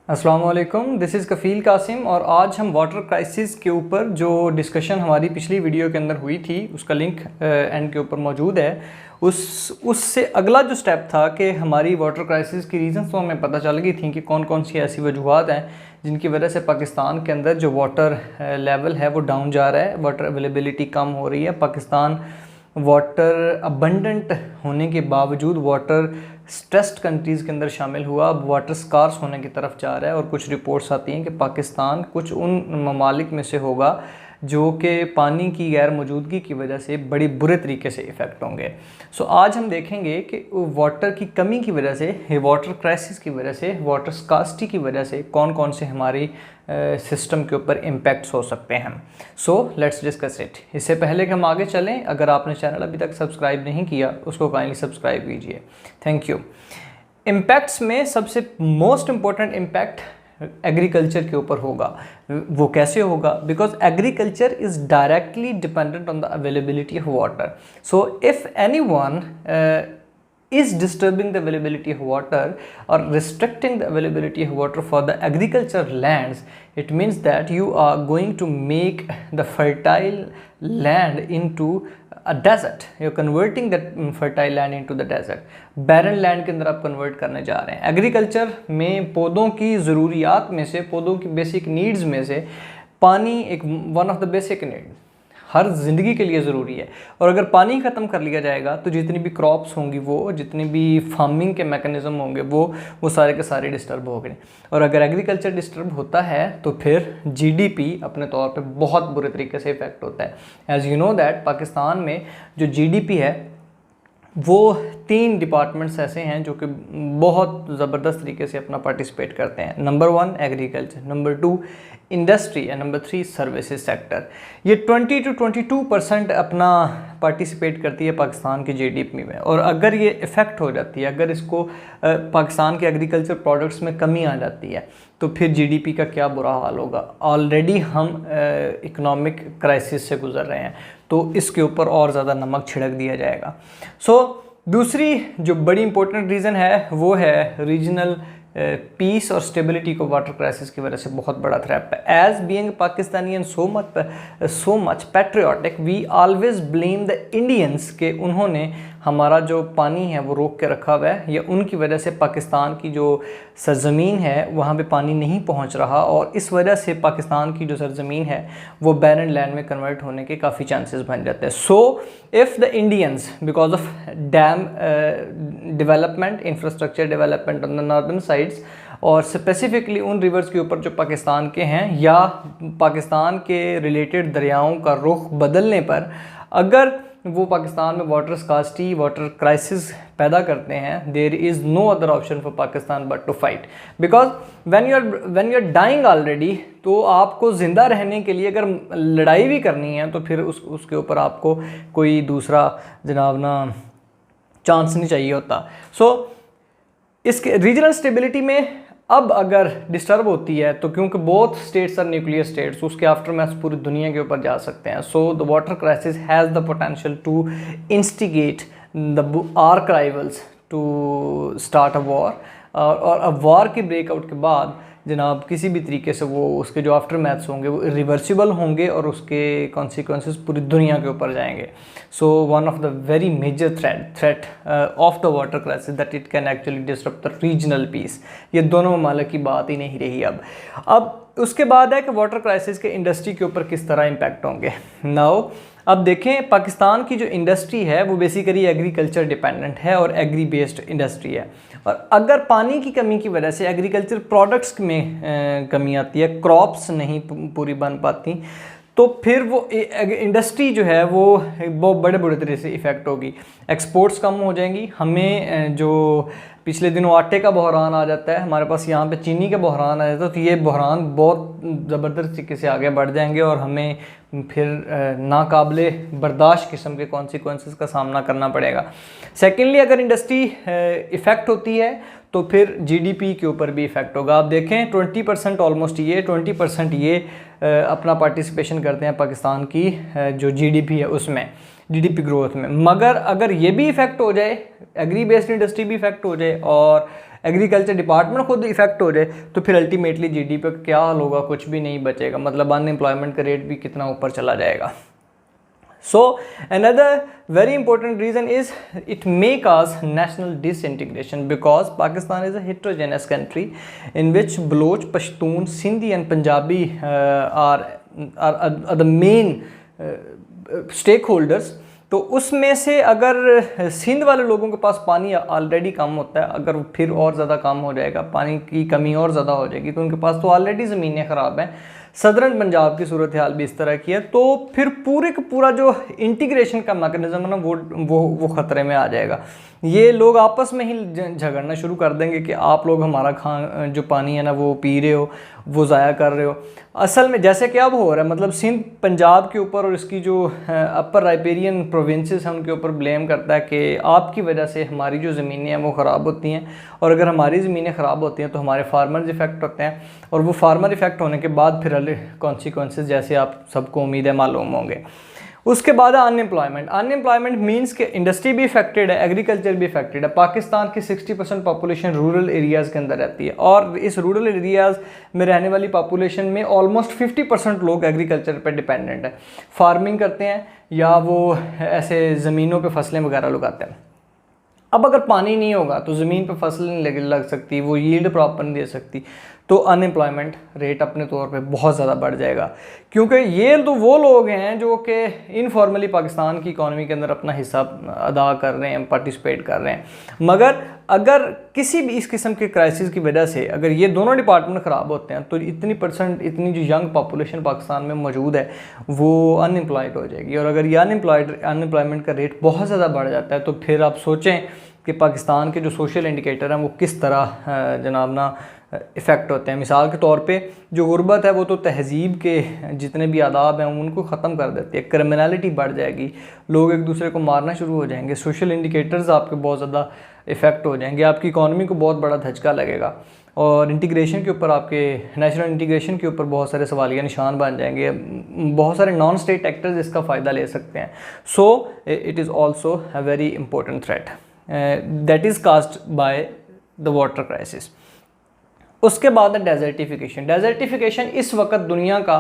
अस्सलाम वालेकुम, this is कफ़ील कासिम और आज हम वाटर क्राइसिस के ऊपर जो डिस्कशन हमारी पिछली वीडियो के अंदर हुई थी उसका लिंक एंड के ऊपर मौजूद है। उससे अगला जो स्टेप था कि हमारी वाटर क्राइसिस की रीज़न्स तो हमें पता चल गई थी कि कौन कौन सी ऐसी वजूहत हैं जिनकी वजह से पाकिस्तान के अंदर जो वाटर लेवल है वो डाउन जा रहा है, वाटर अवेलेबिलिटी कम हो रही है। पाकिस्तान वाटर अबंडेंट होने के बावजूद वाटर स्ट्रेस्ड कंट्रीज़ के अंदर शामिल हुआ, अब वाटर स्कार्स होने की तरफ जा रहा है। और कुछ रिपोर्ट्स आती हैं कि पाकिस्तान कुछ उन ममालिक में से होगा जो कि पानी की गैर मौजूदगी की वजह से बड़ी बुरे तरीके से इफ़ेक्ट होंगे। सो आज हम देखेंगे कि वाटर की कमी की वजह से, वाटर क्राइसिस की वजह से, वाटर स्कार्सिटी की वजह से कौन कौन से हमारी सिस्टम के ऊपर इम्पैक्ट्स हो सकते हैं। So let's discuss it. इससे पहले कि हम आगे चलें, अगर आपने चैनल अभी तक सब्सक्राइब नहीं किया उसको काइंडली सब्सक्राइब कीजिए, थैंक यू। इम्पैक्ट्स में सबसे मोस्ट इम्पॉर्टेंट इम्पैक्ट एग्रीकल्चर के ऊपर होगा। वो कैसे होगा? Because agriculture is directly dependent on the availability of water. So if any one is disturbing the availability of water or restricting the availability of water for the agriculture lands, it means that you are going to make the fertile land into a desert. You're converting that fertile land into the desert. barren land के अंदर आप convert करने जा रहे हैं। Agriculture में पौधों की ज़रूरियात में से, पौधों की बेसिक नीड्स में से पानी एक one of the basic need हर ज़िंदगी के लिए ज़रूरी है। और अगर पानी ख़त्म कर लिया जाएगा तो जितनी भी क्रॉप्स होंगी, वो जितनी भी फार्मिंग के मैकेनिज़्म होंगे वो सारे के सारे डिस्टर्ब हो गए। और अगर एग्रीकल्चर डिस्टर्ब होता है तो फिर जीडीपी अपने तौर पे बहुत बुरे तरीके से इफ़ेक्ट होता है। As you know that Pakistan में जो जीडीपी है वो 3 डिपार्टमेंट्स ऐसे हैं जो कि बहुत ज़बरदस्त तरीके से अपना पार्टिसिपेट करते हैं। Number 1 agriculture, number 2 industry and number 3 services sector. ये 20 to 22% अपना पार्टिसिपेट करती है पाकिस्तान की जीडीपी में। और अगर ये इफ़ेक्ट हो जाती है, अगर इसको पाकिस्तान के एग्रीकल्चर प्रोडक्ट्स में कमी आ जाती है तो फिर जीडीपी का क्या बुरा हाल होगा। ऑलरेडी हम इकोनॉमिक क्राइसिस से गुजर रहे हैं तो इसके ऊपर और ज़्यादा नमक छिड़क दिया जाएगा। दूसरी जो बड़ी इंपॉर्टेंट रीज़न है वो है रीजनल पीस और स्टेबिलिटी को वाटर क्राइसिस की वजह से बहुत बड़ा थ्रेट है। As being Pakistani and so much patriotic, we always blame the Indians के उन्होंने हमारा जो पानी है वो रोक के रखा हुआ है, या उनकी वजह से पाकिस्तान की जो सरज़मीन है वहाँ पे पानी नहीं पहुँच रहा और इस वजह से पाकिस्तान की जो सरज़मीन है वो बैरन लैंड में कन्वर्ट होने के काफ़ी चांसेस बन जाते हैं। So if the Indians because of dam development, infrastructure development on the northern sides और स्पेसिफिकली उन रिवर्स के ऊपर जो पाकिस्तान के हैं या पाकिस्तान के रिलेटेड दरियाओं का रुख बदलने पर अगर वो पाकिस्तान में वाटर स्कार्सिटी, वाटर क्राइसिस पैदा करते हैं, there is no other option for Pakistan but to fight. Because when you are dying already, तो आपको ज़िंदा रहने के लिए अगर लड़ाई भी करनी है तो फिर उसके ऊपर आपको कोई दूसरा जनाब ना चांस नहीं चाहिए होता। इसके रीजनल स्टेबिलिटी में अब अगर डिस्टर्ब होती है तो क्योंकि both states are nuclear states, उसके आफ्टर मैथ्स पूरी दुनिया के ऊपर जा सकते हैं। So the water crisis has the potential to instigate the arch rivals to start a war. और अब वॉर के ब्रेकआउट के बाद जनाब किसी भी तरीके से वो उसके जो आफ्टर मैथ्स होंगे वो रिवर्सिबल होंगे और उसके कॉन्सिक्वेंसेस पूरी दुनिया के ऊपर जाएंगे। So one of the very major threat of the water crisis that it can actually disturb the regional peace. ये दोनों ममालिक की बात ही नहीं रही। अब उसके बाद है कि वाटर क्राइसिस के इंडस्ट्री के ऊपर किस तरह इम्पैक्ट होंगे। नाउ अब देखें, पाकिस्तान की जो इंडस्ट्री है वो बेसिकली एग्रीकल्चर डिपेंडेंट है और एग्री बेस्ड इंडस्ट्री है। और अगर पानी की कमी की वजह से एग्रीकल्चर प्रोडक्ट्स में कमी आती है, क्रॉप्स नहीं पूरी बन पाती, तो फिर वो इंडस्ट्री जो है वो बहुत बड़े बड़े तरह से इफ़ेक्ट होगी। एक्सपोर्ट्स कम हो जाएंगी। हमें जो पिछले दिनों आटे का बहरान आ जाता है, हमारे पास यहाँ पे चीनी का बहरान आ जाता है, तो ये बहरान बहुत ज़बरदस्त तरीके से आगे बढ़ जाएंगे और हमें फिर नाकाबिले बर्दाश्त किस्म के कॉन्सिक्वेंसेस का सामना करना पड़ेगा। सेकेंडली, अगर इंडस्ट्री इफ़ेक्ट होती है तो फिर जीडीपी के ऊपर भी इफ़ेक्ट होगा। आप देखें 20% ऑलमोस्ट ये 20% ये अपना पार्टिसिपेशन करते हैं पाकिस्तान की जो जीडीपी है उसमें, जीडीपी ग्रोथ में। मगर अगर ये भी इफ़ेक्ट हो जाए, एग्री बेस्ड इंडस्ट्री भी इफ़ेक्ट हो जाए और एग्रीकल्चर डिपार्टमेंट खुद इफेक्ट हो जाए, तो फिर अल्टीमेटली जीडीपी का क्या हाल होगा, कुछ भी नहीं बचेगा। मतलब अनएम्प्लॉयमेंट का रेट भी कितना ऊपर चला जाएगा। So another very important reason is it may cause national disintegration because Pakistan is a heterogeneous country in which Baloch, Pashtun, Sindhi and Punjabi are the main stakeholders। तो उसमें से अगर सिंध वाले लोगों के पास पानी ऑलरेडी कम होता है, अगर फिर और ज़्यादा कम हो जाएगा, पानी की कमी और ज़्यादा हो जाएगी, तो उनके पास तो ऑलरेडी ज़मीनें ख़राब हैं। सदर्न पंजाब की सूरत हाल भी इस तरह की है, तो फिर पूरे का पूरा जो इंटीग्रेशन का मैकेनिज्म है ना वो ख़तरे में आ जाएगा। ये लोग आपस में ही झगड़ना शुरू कर देंगे कि आप लोग हमारा जो पानी है ना वो पी रहे हो, वो ज़ाया कर रहे हो। असल में जैसे कि अब हो रहा है, मतलब सिंध पंजाब के ऊपर और इसकी जो अपर राइपेरियन प्रोविंसेस हैं उनके ऊपर ब्लेम करता है कि आपकी वजह से हमारी जो ज़मीनें हैं वो ख़राब होती हैं, और अगर हमारी ज़मीनें ख़राब होती हैं तो हमारे फार्मर्स इफ़ेक्ट होते हैं, और वो फार्मर इफ़ेक्ट होने के बाद फिर कॉन्सिक्वेंसेस जैसे आप सबको उम्मीद है मालूम होंगे। उसके बाद अनएम्प्लॉयमेंट। अनएम्प्लॉयमेंट मींस कि इंडस्ट्री भी इफेक्टेड है, एग्रीकल्चर भी इफेक्टेड है। पाकिस्तान की 60% पॉपुलेशन रूरल एरियाज़ के अंदर रहती है, और इस रूरल एरियाज़ में रहने वाली पॉपुलेशन में ऑलमोस्ट 50% लोग एग्रीकल्चर पर डिपेंडेंट है, फार्मिंग करते हैं या वो ऐसे ज़मीनों पर फसलें वगैरह उगाते हैं। अब अगर पानी नहीं होगा तो ज़मीन पर फसल नहीं लग सकती, वो यील्ड प्रॉपर नहीं दे सकती, तो अनएम्प्लॉयमेंट रेट अपने तौर पे बहुत ज़्यादा बढ़ जाएगा। क्योंकि ये तो वो लोग हैं जो कि इनफॉर्मली पाकिस्तान की इकॉनमी के अंदर अपना हिस्सा अदा कर रहे हैं, पार्टिसिपेट कर रहे हैं। मगर अगर किसी भी इस किस्म के क्राइसिस की वजह से अगर ये दोनों डिपार्टमेंट ख़राब होते हैं, तो इतनी जो यंग पॉपुलेशन पाकिस्तान में मौजूद है वो अनएम्प्लॉयड हो जाएगी। और अगर ये अनएम्प्लॉयमेंट का रेट बहुत ज़्यादा बढ़ जाता है, तो फिर आप सोचें कि पाकिस्तान के जो सोशल इंडिकेटर हैं वो किस तरह जनाब ना इफ़ेक्ट होते हैं। मिसाल के तौर पे जो गुर्बत है वो तो तहज़ीब के जितने भी आदाब हैं उनको ख़त्म कर देती है, क्रिमिनलिटी बढ़ जाएगी, लोग एक दूसरे को मारना शुरू हो जाएंगे, सोशल इंडिकेटर्स आपके बहुत ज़्यादा इफ़ेक्ट हो जाएंगे, आपकी इकॉनमी को बहुत बड़ा धचका लगेगा, और इंटीग्रेशन के ऊपर, आपके नेशनल इंटीग्रेशन के ऊपर बहुत सारे सवालिया निशान बन जाएंगे। बहुत सारे नॉन स्टेट एक्टर्स इसका फ़ायदा ले सकते हैं। So it is also a very important threat that is caused by the water crisis. उसके बाद है डेजर्टिफिकेशन। डेजर्टिफिकेशन इस वक्त दुनिया का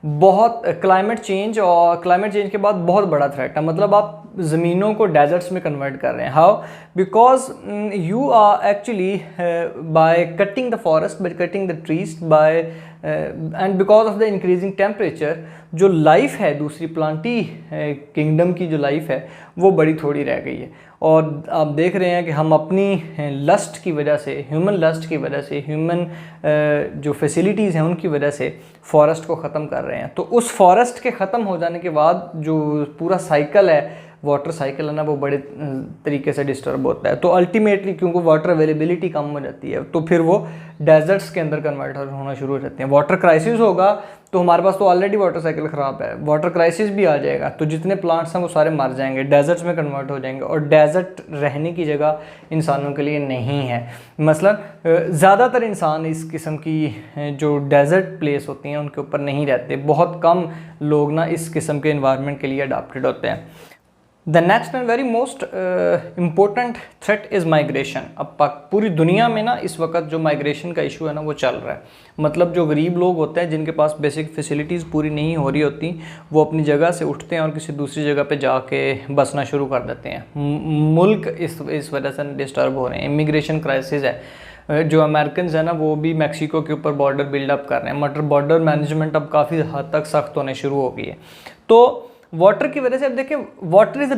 बहुत क्लाइमेट चेंज के बाद बहुत बड़ा थ्रेट है। मतलब आप ज़मीनों को डेजर्ट्स में कन्वर्ट कर रहे हैं। How? Because you are actually by cutting the forest, by cutting the trees, by and because of the increasing temperature, जो लाइफ है दूसरी प्लांटी किंगडम की जो लाइफ है वो बड़ी थोड़ी रह गई है। और आप देख रहे हैं कि हम अपनी लस्ट की वजह से, ह्यूमन लस्ट की वजह से, ह्यूमन जो फैसिलिटीज़ हैं उनकी वजह से फ़ॉरेस्ट को ख़त्म कर रहे हैं। तो उस फॉरेस्ट के ख़त्म हो जाने के बाद जो पूरा साइकिल है, वाटर साइकिल है ना, वो बड़े तरीके से डिस्टर्ब होता है। तो अल्टीमेटली क्योंकि वाटर अवेलेबिलिटी कम हो जाती है, तो फिर वो डेजर्ट्स के अंदर कन्वर्ट होना शुरू हो जाते हैं। वाटर क्राइसिस होगा तो हमारे पास तो ऑलरेडी वाटर साइकिल ख़राब है, वाटर क्राइसिस भी आ जाएगा तो जितने प्लांट्स हैं वो सारे मर जाएंगे, डेजर्ट्स में कन्वर्ट हो जाएंगे, और डेजर्ट रहने की जगह इंसानों के लिए नहीं है। मसलन ज़्यादातर इंसान इस किस्म की जो डेजर्ट प्लेस होती हैं उनके ऊपर नहीं रहते, बहुत कम लोग ना इस किस्म के इन्वायरमेंट के लिए अडाप्टेड होते हैं। The next and very most important threat is migration. अब पूरी दुनिया में ना इस वक्त जो माइग्रेशन का इशू है ना वो चल रहा है। मतलब जो गरीब लोग होते हैं जिनके पास बेसिक फैसिलिटीज़ पूरी नहीं हो रही होती, वो अपनी जगह से उठते हैं और किसी दूसरी जगह पे जाके बसना शुरू कर देते हैं। मुल्क इस वजह से डिस्टर्ब हो रहे हैं, इमिग्रेशन क्राइसिस है। जो अमेरिकन है ना वो भी मैक्सिको के ऊपर बॉर्डर बिल्डअप कर रहे हैं, मतलब बॉर्डर मैनेजमेंट अब काफ़ी हद तक सख्त होने शुरू हो गई है। तो वाटर की वजह से अब देखिए, water is a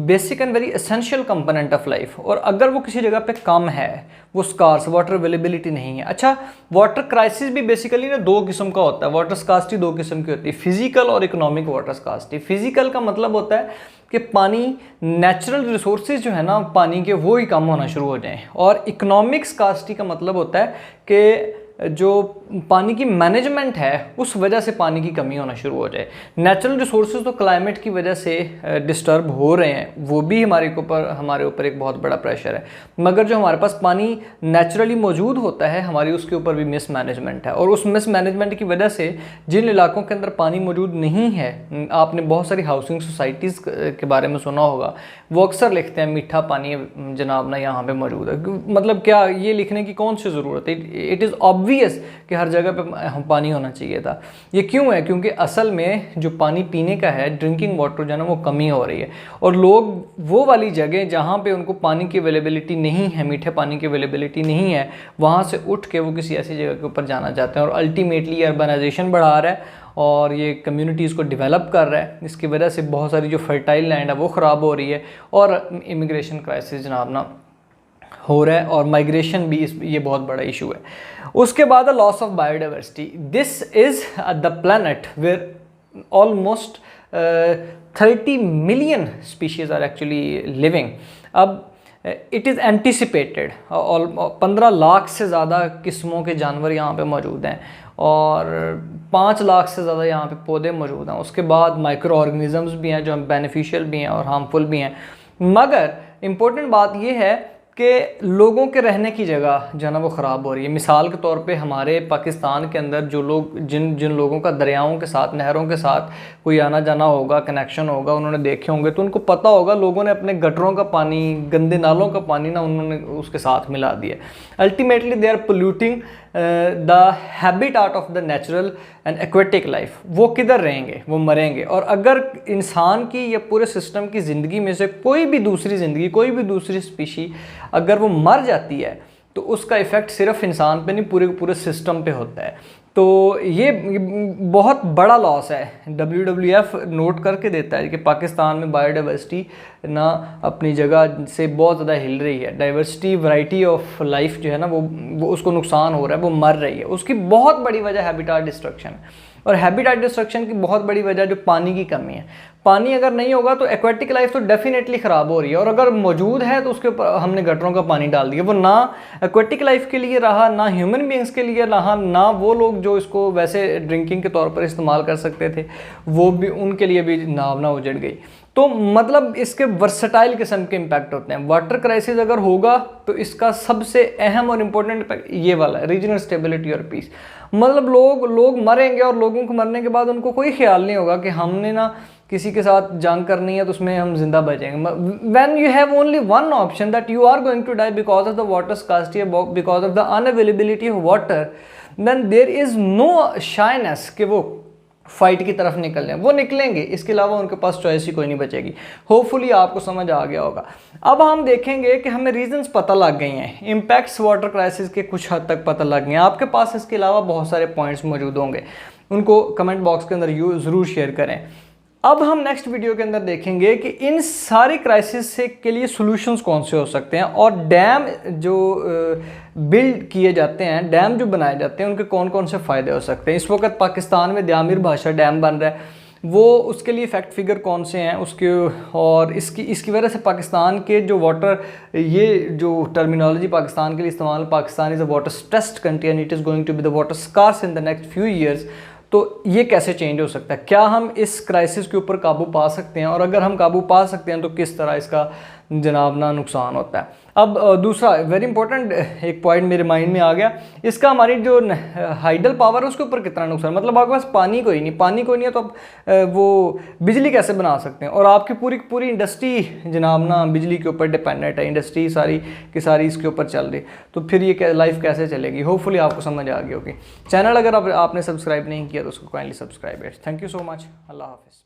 basic and very essential component of life, और अगर वो किसी जगह पे कम है, वो स्कार्स, वाटर अवेलेबिलिटी नहीं है। अच्छा, वाटर क्राइसिस भी बेसिकली ना दो किस्म का होता है। वाटर स्कार्सिटी दो किस्म की होती है, फिजिकल और इकोनॉमिक वाटर स्कार्सिटी। फिजिकल का मतलब होता है कि पानी, नेचुरल रिसोर्सेज जो है ना पानी के, वो ही कम होना शुरू हो जाएं, और इकोनॉमिक स्कार्सिटी का मतलब होता है कि जो पानी की मैनेजमेंट है उस वजह से पानी की कमी होना शुरू हो जाए। नेचुरल रिसोर्सेज तो क्लाइमेट की वजह से डिस्टर्ब हो रहे हैं, वो भी हमारे ऊपर एक बहुत बड़ा प्रेशर है, मगर जो हमारे पास पानी नेचुरली मौजूद होता है हमारी उसके ऊपर भी मिस मैनेजमेंट है। और उस मिस मैनेजमेंट की वजह से जिन इलाकों के अंदर पानी मौजूद नहीं है, आपने बहुत सारी हाउसिंग सोसाइटीज़ के बारे में सुना होगा, वो अक्सर लिखते हैं मीठा पानी जनाब ना यहाँ पे मौजूद है। मतलब क्या ये लिखने की कौन सी ज़रूरत है? इट इज़ ऑब्वियस कि हर जगह पे पानी होना चाहिए था। ये क्यों है? क्योंकि असल में जो पानी पीने का है, ड्रिंकिंग वाटर जो है ना, वो कमी हो रही है। और लोग वो वाली जगह जहाँ पे उनको पानी की अवेलेबिलिटी नहीं है, मीठे पानी की अवेलेबिलिटी नहीं है, वहाँ से उठ के वो किसी ऐसी जगह के ऊपर जाना चाहते हैं। और अल्टीमेटली अर्बनाइजेशन बढ़ा रहा है और ये कम्युनिटीज़ को डेवलप कर रहा है। इसकी वजह से बहुत सारी जो फर्टाइल लैंड है वो ख़राब हो रही है और इमिग्रेशन क्राइसिस जनाब ना हो रहा है, और माइग्रेशन भी ये बहुत बड़ा इशू है। उसके बाद loss of biodiversity. This is the planet where almost 30 million species are actually living. अब इट इज़ एंटिसिपेटेड और 15 लाख से ज़्यादा किस्मों के जानवर यहाँ पे मौजूद हैं और 5 लाख से ज़्यादा यहाँ पे पौधे मौजूद हैं। उसके बाद माइक्रो ऑर्गेनिज़म्स भी हैं जो बेनिफिशियल भी हैं और हार्मफुल भी हैं। मगर इम्पोर्टेंट बात ये है कि लोगों के रहने की जगह जो है ना वो ख़राब हो रही है। मिसाल के तौर पे हमारे पाकिस्तान के अंदर जो लोग जिन लोगों का दरियाओं के साथ, नहरों के साथ कोई आना जाना होगा, कनेक्शन होगा, उन्होंने देखे होंगे तो उनको पता होगा लोगों ने अपने गटरों का पानी, गंदे नालों का पानी ना उन्होंने उसके साथ मिला दिया। Ultimately they are polluting the habitat of the natural and aquatic life. वो किधर रहेंगे? वो मरेंगे। और अगर इंसान की या पूरे सिस्टम की ज़िंदगी में से कोई भी दूसरी ज़िंदगी, कोई भी दूसरी स्पीशी अगर वो मर जाती है तो उसका इफ़ेक्ट सिर्फ इंसान पे नहीं, पूरे सिस्टम पे होता है। तो ये बहुत बड़ा लॉस है। WWF नोट करके देता है कि पाकिस्तान में बायोडाइवर्सिटी ना अपनी जगह से बहुत ज़्यादा हिल रही है। डाइवर्सिटी, वैरायटी ऑफ लाइफ जो है ना वो उसको नुकसान हो रहा है, वो मर रही है। उसकी बहुत बड़ी वजह हैबिटाट डिस्ट्रक्शन है। और हैबिटाट डिस्ट्रक्शन की बहुत बड़ी वजह जो पानी की कमी है। पानी अगर नहीं होगा तो एक्वेटिक लाइफ तो डेफिनेटली ख़राब हो रही है, और अगर मौजूद है तो उसके ऊपर हमने गटरों का पानी डाल दिया। वो ना एक्वेटिक लाइफ के लिए रहा, ना ह्यूमन बींग्स के लिए रहा, ना वो लोग जो इसको वैसे ड्रिंकिंग के तौर पर इस्तेमाल कर सकते थे, वो भी उनके लिए भी नावना उजड़ गई। तो मतलब इसके वर्सटाइल किस्म के इम्पैक्ट होते हैं। वाटर क्राइसिस अगर होगा तो इसका सबसे अहम और इम्पोर्टेंट इम्पैक्ट ये वाला है, रीजनल स्टेबिलिटी और पीस। मतलब लोग मरेंगे और लोगों को मरने के बाद उनको कोई ख्याल नहीं होगा कि हमने ना किसी के साथ जंग करनी है तो उसमें हम जिंदा बचेंगे। When you have only one option that you are going to die because of the water scarcity, because of the unavailability of water, then there is no shyness कि वो फाइट की तरफ निकल रहे हैं। वो निकलेंगे, इसके अलावा उनके पास चॉइस ही कोई नहीं बचेगी। होपफुली आपको समझ आ गया होगा। अब हम देखेंगे कि हमें रीजंस पता लग गए हैं, इम्पैक्ट्स वाटर क्राइसिस के कुछ हद तक पता लग गए हैं। आपके पास इसके अलावा बहुत सारे पॉइंट्स मौजूद होंगे, उनको कमेंट बॉक्स के अंदर ज़रूर शेयर करें। अब हम नेक्स्ट वीडियो के अंदर देखेंगे कि इन सारी क्राइसिस से के लिए सॉल्यूशंस कौन से हो सकते हैं, और डैम जो बिल्ड किए जाते हैं, डैम जो बनाए जाते हैं, उनके कौन कौन से फ़ायदे हो सकते हैं। इस वक्त पाकिस्तान में द्यामिर भाषा डैम बन रहा है, वो उसके लिए फैक्ट फिगर कौन से हैं उसके, और इसकी वजह से पाकिस्तान के जो वाटर, ये जो टर्मिनोलॉजी पाकिस्तान के लिए इस्तेमाल, Pakistan is a water stressed country and it is going to be the water scarce in the next few years. तो ये कैसे चेंज हो सकता है? क्या हम इस क्राइसिस के ऊपर काबू पा सकते हैं, और अगर हम काबू पा सकते हैं तो किस तरह इसका जनाब ना नुकसान होता है। अब दूसरा वेरी इंपॉर्टेंट एक पॉइंट मेरे माइंड में आ गया, इसका हमारी जो हाइडल पावर है उसके ऊपर कितना नुकसान। मतलब आपके पास पानी कोई नहीं है तो आप वो बिजली कैसे बना सकते हैं, और आपकी पूरी इंडस्ट्री जनाब ना बिजली के ऊपर डिपेंडेंट है, इंडस्ट्री सारी की सारी इसके ऊपर चल रही, तो फिर ये लाइफ कैसे चलेगी। होपफुली आपको समझ आ गई होगी। चैनल अगर आपने सब्सक्राइब नहीं किया तो उसको काइंडली सब्सक्राइब है। Thank you so much. अल्लाह हाफिज़।